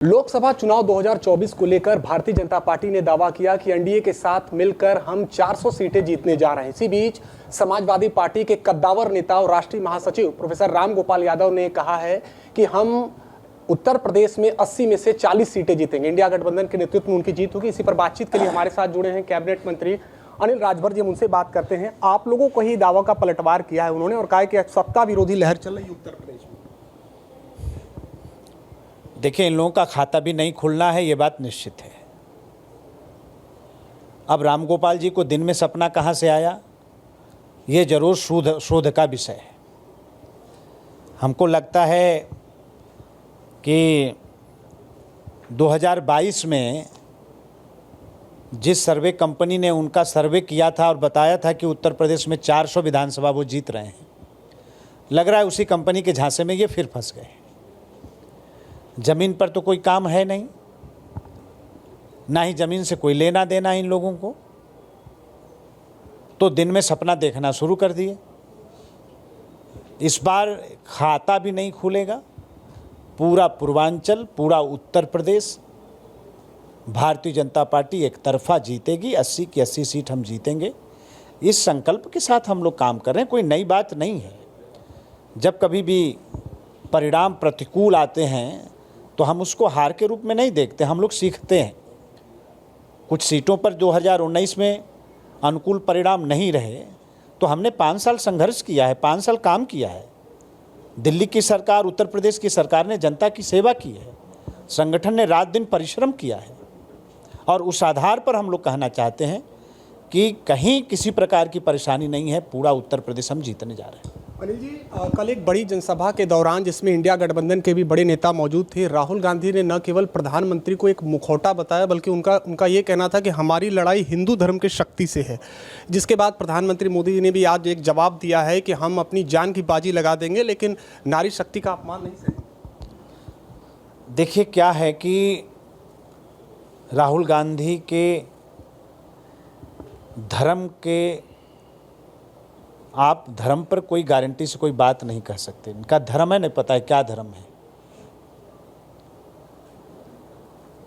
लोकसभा चुनाव 2024 को लेकर भारतीय जनता पार्टी ने दावा किया कि एनडीए के साथ मिलकर हम 400 सीटें जीतने जा रहे हैं। इसी बीच समाजवादी पार्टी के कद्दावर नेता और राष्ट्रीय महासचिव प्रोफेसर राम गोपाल यादव ने कहा है कि हम उत्तर प्रदेश में 80 में से 40 सीटें जीतेंगे। इंडिया गठबंधन के नेतृत्व में उनकी जीत होगी। इसी पर बातचीत के लिए हमारे साथ जुड़े हैं कैबिनेट मंत्री अनिल राजभर जी। हम उनसे बात करते हैं। आप लोगों को ही दावा का पलटवार किया है उन्होंने और कहा कि सत्ता विरोधी लहर चल रही है उत्तर प्रदेश में। देखिए, इन लोगों का खाता भी नहीं खुलना है, ये बात निश्चित है। अब रामगोपाल जी को दिन में सपना कहाँ से आया, ये जरूर शोध का विषय है। हमको लगता है कि 2022 में जिस सर्वे कंपनी ने उनका सर्वे किया था और बताया था कि उत्तर प्रदेश में 400 विधानसभा वो जीत रहे हैं, लग रहा है उसी कंपनी के झांसे में ये फिर फंस गए। ज़मीन पर तो कोई काम है नहीं, ना ही ज़मीन से कोई लेना देना इन लोगों को, तो दिन में सपना देखना शुरू कर दिए। इस बार खाता भी नहीं खुलेगा। पूरा पूर्वांचल, पूरा उत्तर प्रदेश भारतीय जनता पार्टी एक तरफा जीतेगी। 80 की 80 सीट हम जीतेंगे, इस संकल्प के साथ हम लोग काम कर रहे हैं। कोई नई बात नहीं है। जब कभी भी परिणाम प्रतिकूल आते हैं तो हम उसको हार के रूप में नहीं देखते, हम लोग सीखते हैं। कुछ सीटों पर 2019 में अनुकूल परिणाम नहीं रहे तो हमने 5 साल संघर्ष किया है, 5 साल काम किया है। दिल्ली की सरकार, उत्तर प्रदेश की सरकार ने जनता की सेवा की है, संगठन ने रात दिन परिश्रम किया है और उस आधार पर हम लोग कहना चाहते हैं कि कहीं किसी प्रकार की परेशानी नहीं है। पूरा उत्तर प्रदेश हम जीतने जा रहे हैं। अनिल जी, कल एक बड़ी जनसभा के दौरान जिसमें इंडिया गठबंधन के भी बड़े नेता मौजूद थे, राहुल गांधी ने न केवल प्रधानमंत्री को एक मुखौटा बताया बल्कि उनका ये कहना था कि हमारी लड़ाई हिंदू धर्म की शक्ति से है। जिसके बाद प्रधानमंत्री मोदी जी ने भी आज एक जवाब दिया है कि हम अपनी जान की बाजी लगा देंगे लेकिन नारी शक्ति का अपमान नहीं सहेंगे। देखिए, क्या है कि राहुल गांधी के धर्म के, आप धर्म पर कोई गारंटी से कोई बात नहीं कह सकते। इनका धर्म है, नहीं पता है क्या धर्म है।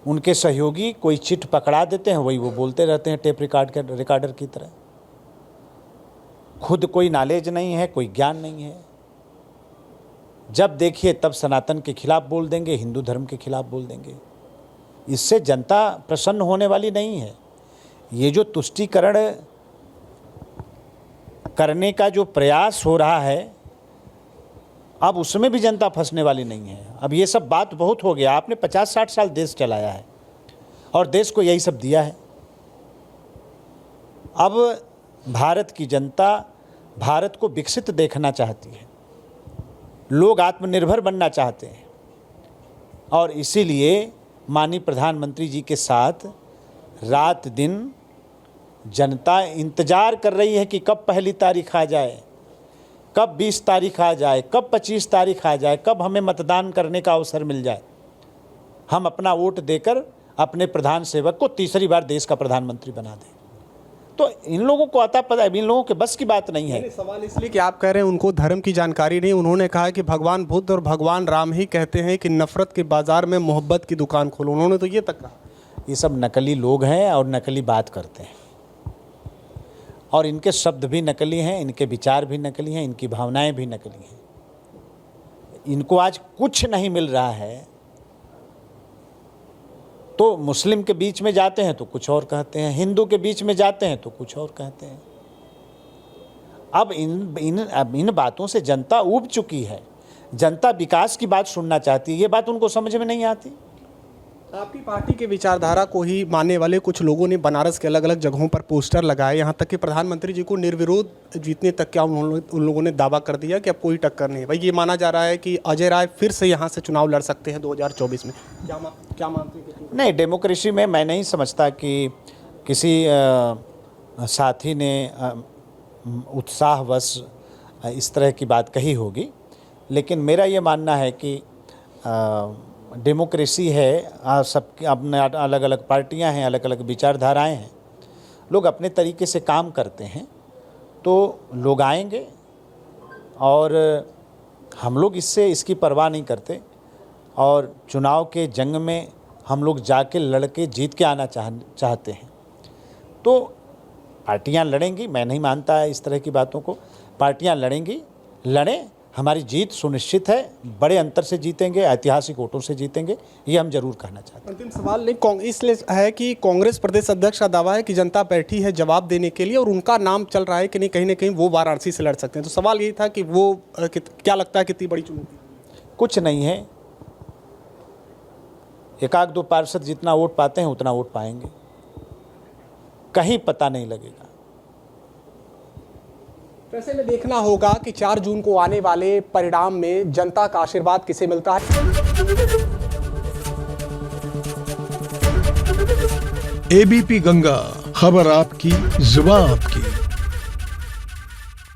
उनके सहयोगी कोई चिट पकड़ा देते हैं, वही वो बोलते रहते हैं टेप रिकॉर्डर की तरह। खुद कोई नॉलेज नहीं है, कोई ज्ञान नहीं है। जब देखिए तब सनातन के खिलाफ बोल देंगे, हिंदू धर्म के खिलाफ बोल देंगे। इससे जनता प्रसन्न होने वाली नहीं है। ये जो तुष्टीकरण करने का जो प्रयास हो रहा है, अब उसमें भी जनता फंसने वाली नहीं है। अब ये सब बात बहुत हो गया। आपने 50-60 साल देश चलाया है और देश को यही सब दिया है। अब भारत की जनता भारत को विकसित देखना चाहती है, लोग आत्मनिर्भर बनना चाहते हैं और इसीलिए माननीय प्रधानमंत्री जी के साथ रात दिन जनता इंतज़ार कर रही है कि कब पहली तारीख आ जाए, कब 20 तारीख आ जाए, कब 25 तारीख आ जाए, कब हमें मतदान करने का अवसर मिल जाए, हम अपना वोट देकर अपने प्रधान सेवक को तीसरी बार देश का प्रधानमंत्री बना दें। तो इन लोगों को आता पता है, इन लोगों के बस की बात नहीं है। सवाल इसलिए कि आप कह रहे हैं उनको धर्म की जानकारी नहीं। उन्होंने कहा कि भगवान बुद्ध और भगवान राम ही कहते हैं कि नफरत के बाजार में मोहब्बत की दुकान खोलो। उन्होंने तो ये तक कहा। ये सब नकली लोग हैं और नकली बात करते हैं और इनके शब्द भी नकली हैं, इनके विचार भी नकली हैं, इनकी भावनाएं भी नकली हैं। इनको आज कुछ नहीं मिल रहा है तो मुस्लिम के बीच में जाते हैं तो कुछ और कहते हैं, हिंदू के बीच में जाते हैं तो कुछ और कहते हैं। अब इन बातों से जनता ऊब चुकी है। जनता विकास की बात सुनना चाहती है, ये बात उनको समझ में नहीं आती। आपकी पार्टी के विचारधारा को ही मानने वाले कुछ लोगों ने बनारस के अलग अलग जगहों पर पोस्टर लगाए, यहाँ तक कि प्रधानमंत्री जी को निर्विरोध जीतने तक क्या उन लोगों ने दावा कर दिया कि अब कोई टक्कर नहीं है। भाई, ये माना जा रहा है कि अजय राय फिर से यहाँ से चुनाव लड़ सकते हैं 2024 में। क्या मानते हैं? नहीं, डेमोक्रेसी में मैं नहीं समझता कि किसी साथी ने उत्साहवश इस तरह की बात कही होगी, लेकिन मेरा ये मानना है कि डेमोक्रेसी है, सबकी अपने अलग अलग पार्टियां हैं, अलग अलग विचारधाराएं हैं, लोग अपने तरीके से काम करते हैं, तो लोग आएंगे और हम लोग इसकी परवाह नहीं करते। और चुनाव के जंग में हम लोग जाके लड़के जीत के आना चाहते हैं। तो पार्टियां लड़ेंगी, मैं नहीं मानता है इस तरह की बातों को। पार्टियां लड़ेंगी, लड़ें, हमारी जीत सुनिश्चित है, बड़े अंतर से जीतेंगे, ऐतिहासिक वोटों से जीतेंगे, ये हम जरूर कहना चाहते हैं। अंतिम सवाल नहीं इसलिए है कि कांग्रेस प्रदेश अध्यक्ष का दावा है कि जनता बैठी है जवाब देने के लिए और उनका नाम चल रहा है कि नहीं कहीं ना कहीं वो वाराणसी से लड़ सकते हैं। तो सवाल यही था कि वो क्या लगता है कितनी बड़ी चुनौती? कुछ नहीं है, एक आध 2 पार्षद जितना वोट पाते हैं उतना वोट पाएंगे, कहीं पता नहीं लगेगा। वैसे में देखना होगा कि 4 जून को आने वाले परिणाम में जनता का आशीर्वाद किसे मिलता है। एबीपी गंगा, खबर आपकी, जुबान आपकी।